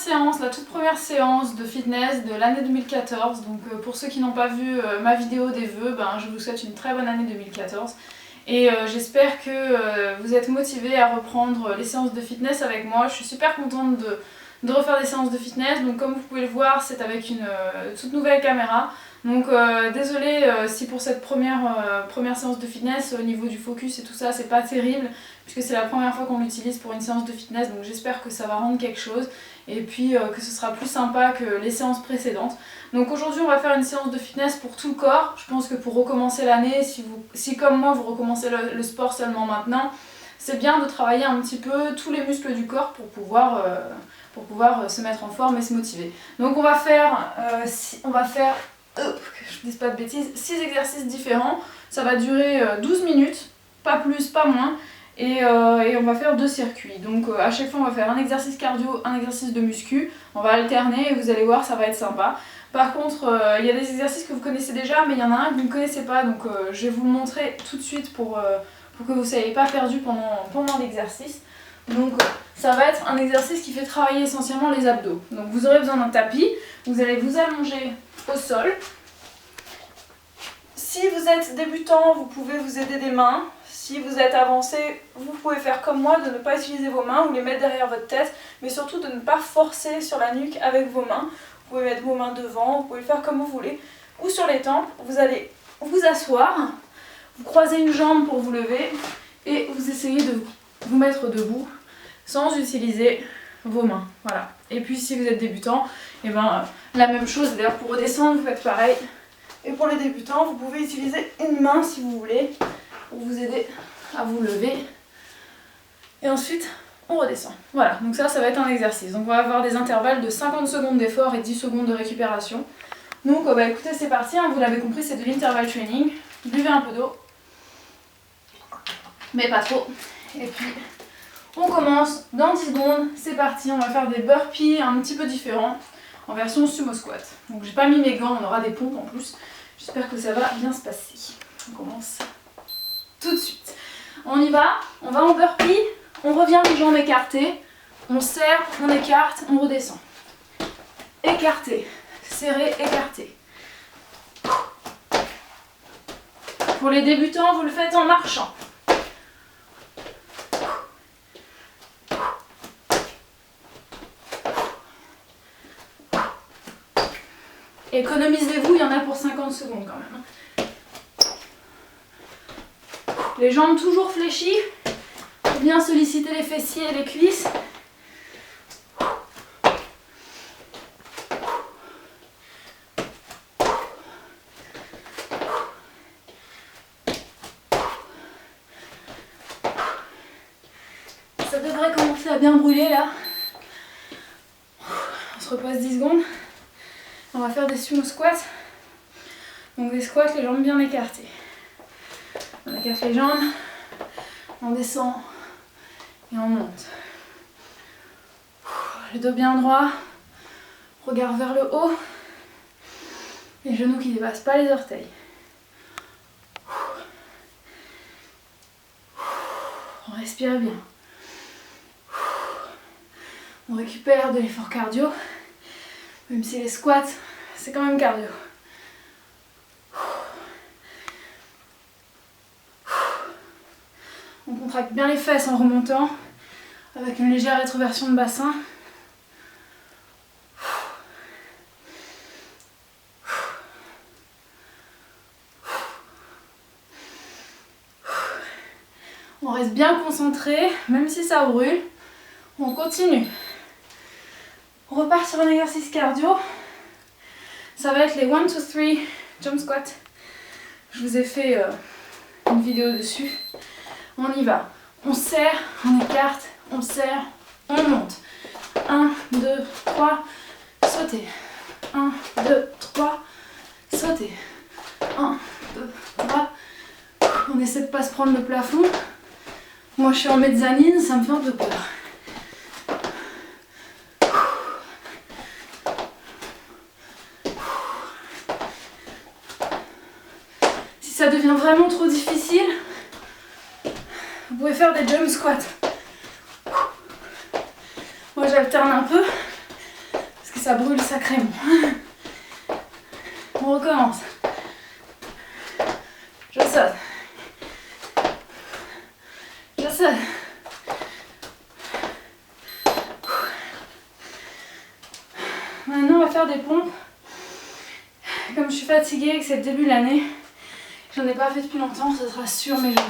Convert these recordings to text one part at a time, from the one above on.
séance, la toute première séance de fitness de l'année 2014. Donc pour ceux qui n'ont pas vu ma vidéo des vœux, je vous souhaite une très bonne année 2014. Et j'espère que vous êtes motivés à reprendre les séances de fitness avec moi. Je suis super contente de refaire des séances de fitness. Donc comme vous pouvez le voir, c'est avec une toute nouvelle caméra. Donc désolée si pour cette première séance de fitness, au niveau du focus et tout ça, c'est pas terrible, puisque c'est la première fois qu'on l'utilise pour une séance de fitness. Donc j'espère que ça va rendre quelque chose et puis que ce sera plus sympa que les séances précédentes. Donc aujourd'hui on va faire une séance de fitness pour tout le corps. Je pense que pour recommencer l'année, si comme moi vous recommencez le sport seulement maintenant, c'est bien de travailler un petit peu tous les muscles du corps pour pouvoir se mettre en forme et se motiver. Donc on va faire que je ne dise pas de bêtises, 6 exercices différents. Ça va durer 12 minutes, pas plus, pas moins. Et on va faire 2 circuits. Donc à chaque fois on va faire un exercice cardio, un exercice de muscu. On va alterner et vous allez voir, ça va être sympa. Par contre, il y a des exercices que vous connaissez déjà, mais il y en a un que vous ne connaissez pas. Donc je vais vous le montrer tout de suite pour que vous ne soyez pas perdu pendant l'exercice. Donc ça va être un exercice qui fait travailler essentiellement les abdos. Donc vous aurez besoin d'un tapis, vous allez vous allonger au sol. Si vous êtes débutant, vous pouvez vous aider des mains. Si vous êtes avancé, vous pouvez faire comme moi, de ne pas utiliser vos mains ou les mettre derrière votre tête, mais surtout de ne pas forcer sur la nuque avec vos mains. Vous pouvez mettre vos mains devant, vous pouvez le faire comme vous voulez, ou sur les tempes. Vous allez vous asseoir, vous croisez une jambe pour vous lever et vous essayez de vous mettre debout sans utiliser vos mains. Voilà. Et puis si vous êtes débutant, la même chose. D'ailleurs pour redescendre, vous faites pareil. Et pour les débutants, vous pouvez utiliser une main si vous voulez pour vous aider à vous lever. Et ensuite, on redescend. Voilà, donc ça va être un exercice. Donc on va avoir des intervalles de 50 secondes d'effort et 10 secondes de récupération. Donc écoutez, c'est parti, vous l'avez compris, c'est de l'interval training. Buvez un peu d'eau, mais pas trop. Et puis, on commence dans 10 secondes. C'est parti, on va faire des burpees un petit peu différents en version sumo squat. Donc j'ai pas mis mes gants, on aura des pompes en plus. J'espère que ça va bien se passer. On commence tout de suite. On y va, on va en burpee, on revient les jambes écartées, on serre, on écarte, on redescend. Écarté, serré, écarté. Pour les débutants, vous le faites en marchant. Économisez-vous, il y en a pour 50 secondes quand même. Les jambes toujours fléchies, pour bien solliciter les fessiers et les cuisses. Ça devrait commencer à bien brûler là. On se repose 10 secondes. On va faire des sumo squats. Donc des squats, les jambes bien écartées. On écarte les jambes, on descend et on monte. Le dos bien droit, regard vers le haut, les genoux qui ne dépassent pas les orteils. On respire bien. On récupère de l'effort cardio, même si les squats, c'est quand même cardio. On contracte bien les fesses en remontant, avec une légère rétroversion de bassin. On reste bien concentré, même si ça brûle. On continue. On repart sur un exercice cardio. Ça va être les 1, 2, 3 jump squats. Je vous ai fait une vidéo dessus. On y va. On serre, on écarte, on serre, on monte. 1, 2, 3, sautez. 1, 2, 3, sautez. 1, 2, 3. On essaie de ne pas se prendre le plafond. Moi je suis en mezzanine, ça me fait un peu peur. Si ça devient vraiment trop difficile, vous pouvez faire des jump squats. Moi j'alterne un peu. ça brûle sacrément. On recommence. Je saute. Je saute. Maintenant, on va faire des pompes. Comme je suis fatiguée et que c'est le début de l'année, j'en ai pas fait depuis longtemps, ça sera sur mes genoux.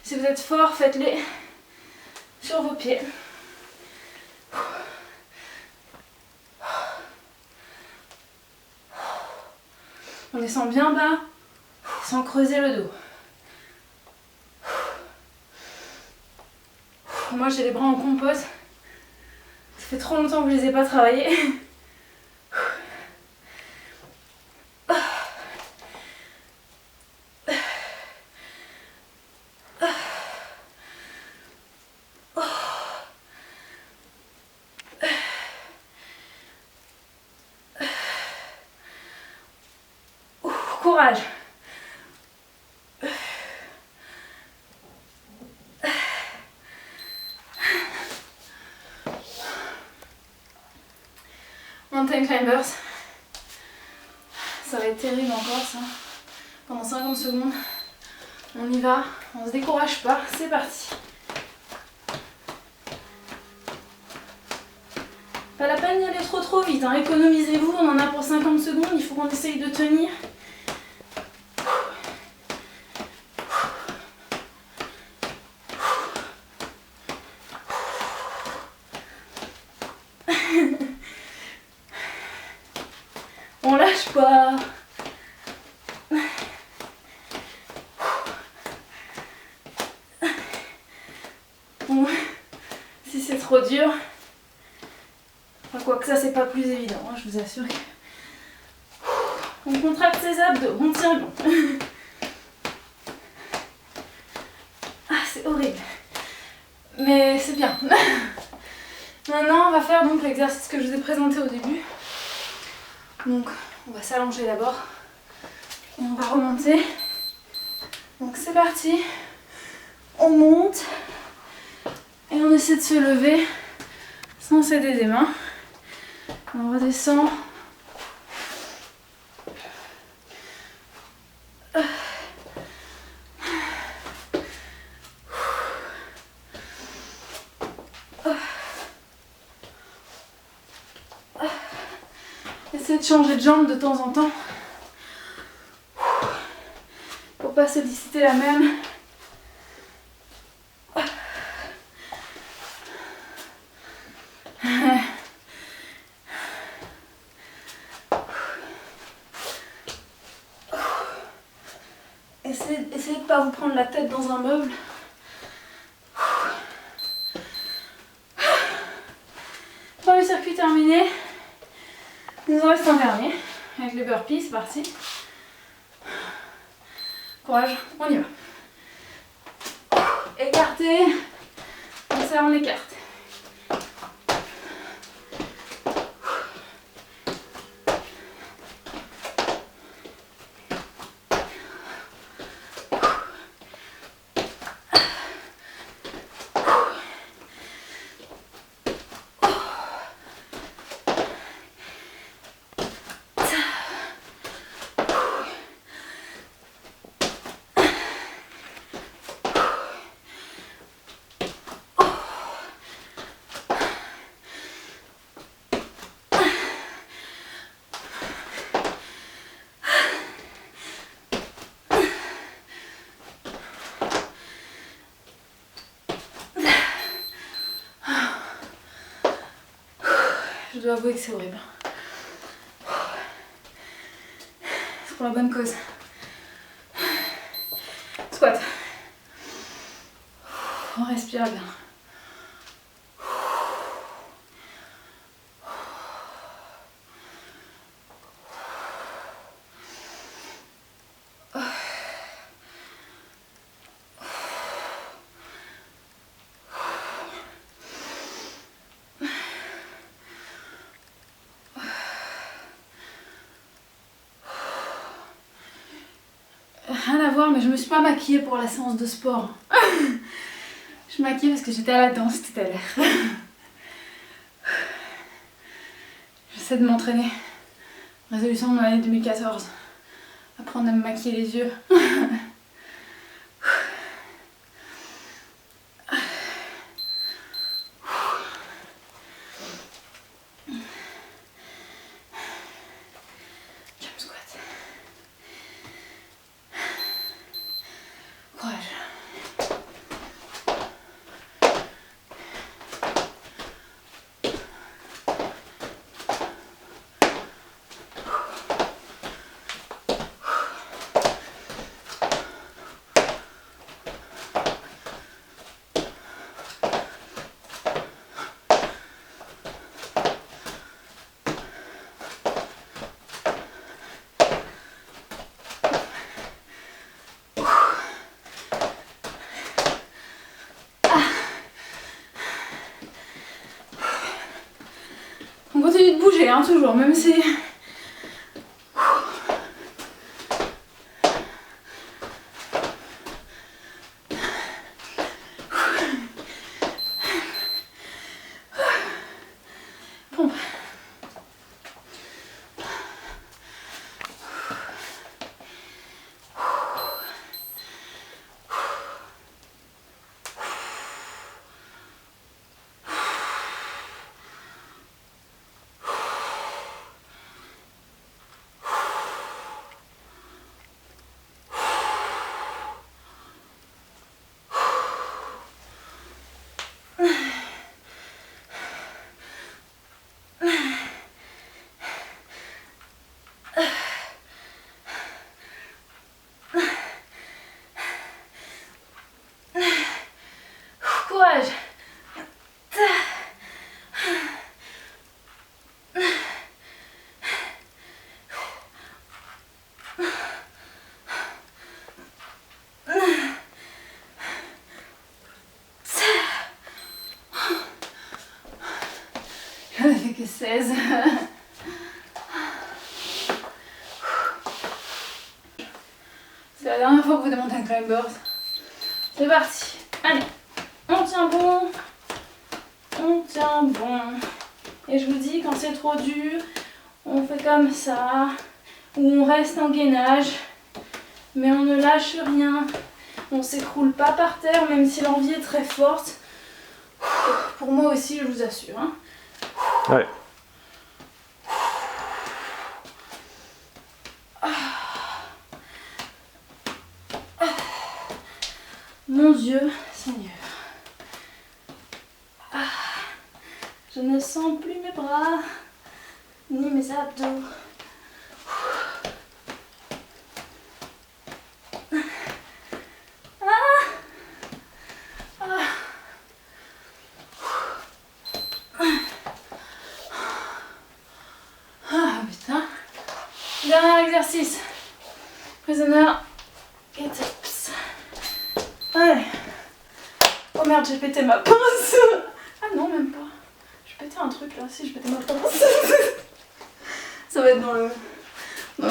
Si vous êtes fort, faites-les sur vos pieds. On descend bien bas, sans creuser le dos. Moi j'ai les bras en compose. Ça fait trop longtemps que je les ai pas travaillés. Courage. Mountain climbers. Ça va être terrible encore ça. Pendant 50 secondes. On y va. On se décourage pas. C'est parti. Pas la peine d'y aller trop vite. Hein. Économisez-vous. On en a pour 50 secondes. Il faut qu'on essaye de tenir. On lâche pas. Bon, si c'est trop dur, enfin, quoi que ça c'est pas plus évident, hein, je vous assure. On contracte ses abdos, on tient bon. Ah c'est horrible, mais c'est bien. Maintenant on va faire donc l'exercice que je vous ai présenté au début. Donc on va s'allonger d'abord et on va remonter. Donc c'est parti, on monte et on essaie de se lever sans s'aider des mains. On redescend. Essayez de changer de jambe de temps en temps pour pas solliciter la même. Essayez de ne pas vous prendre la tête dans un meuble. Premier circuit terminé. Il nous en reste un dernier avec les burpees, c'est parti. Courage, on y va. Écartez, comme ça on écarte. Je dois avouer que c'est horrible. C'est pour la bonne cause. Squat. On respire bien. Rien à voir, mais je me suis pas maquillée pour la séance de sport. Je me maquille parce que j'étais à la danse tout à l'heure. J'essaie de m'entraîner. Résolution de mon année 2014. Apprendre à me maquiller les yeux. Jump squat. Courage. On continue de bouger, hein, toujours, même si... Pompe. Courage. J'en ai fait que 16. C'est la dernière fois que vous démontez un climbers. C'est parti. Allez. On tient bon. On tient bon. Et je vous dis, quand c'est trop dur, on fait comme ça. Ou on reste en gainage. Mais on ne lâche rien. On s'écroule pas par terre, même si l'envie est très forte. Pour moi aussi, je vous assure. Hein. Ouais. Mon Dieu, Seigneur. Je ne sens plus mes bras, ni mes abdos. Putain. Dernier exercice. Prisoner. Et taps. Allez. Oh merde, j'ai pété ma pince. Ah non, même pas. J'ai pété un truc là, si je pétais ma pince. Ça va être dans le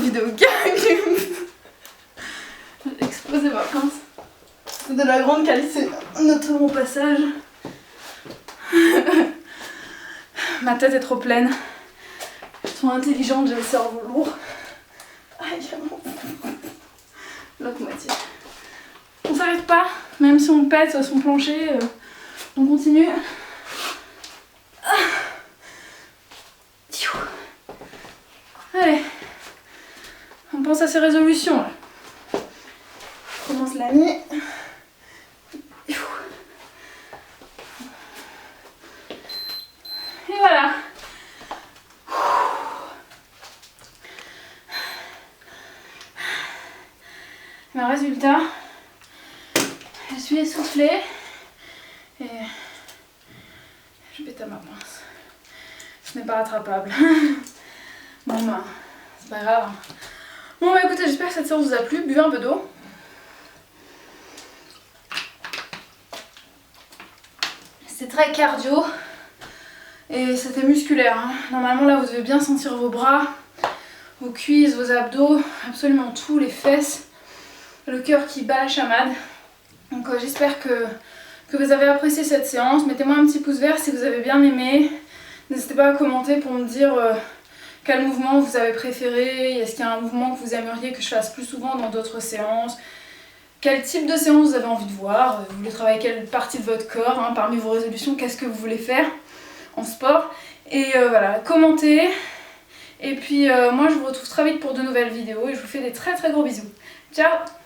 vidéo gag. J'ai explosé ma pince. C'est de la grande qualité, notamment au passage. Ma tête est trop pleine. Je suis trop intelligente, j'ai le cerveau lourd. Aïe, l'autre moitié. On s'arrête pas, même si on pète sur son plancher, on continue. Allez, on pense à ses résolutions là. Je commence la nuit. Et voilà. Le résultat, je suis essoufflée et je pète à ma pince. Ce n'est pas rattrapable. Bon bah, c'est pas grave. Bon bah écoutez, j'espère que cette séance vous a plu. Buvez un peu d'eau. C'est très cardio et c'était musculaire. Hein. Normalement là vous devez bien sentir vos bras, vos cuisses, vos abdos, absolument tout, les fesses, le cœur qui bat la chamade. Donc j'espère que vous avez apprécié cette séance. Mettez-moi un petit pouce vert si vous avez bien aimé. N'hésitez pas à commenter pour me dire quel mouvement vous avez préféré, est-ce qu'il y a un mouvement que vous aimeriez que je fasse plus souvent dans d'autres séances, quel type de séance vous avez envie de voir, vous voulez travailler quelle partie de votre corps, hein, parmi vos résolutions, qu'est-ce que vous voulez faire en sport. Et voilà, commentez. Et puis moi je vous retrouve très vite pour de nouvelles vidéos et je vous fais des très gros bisous. Ciao!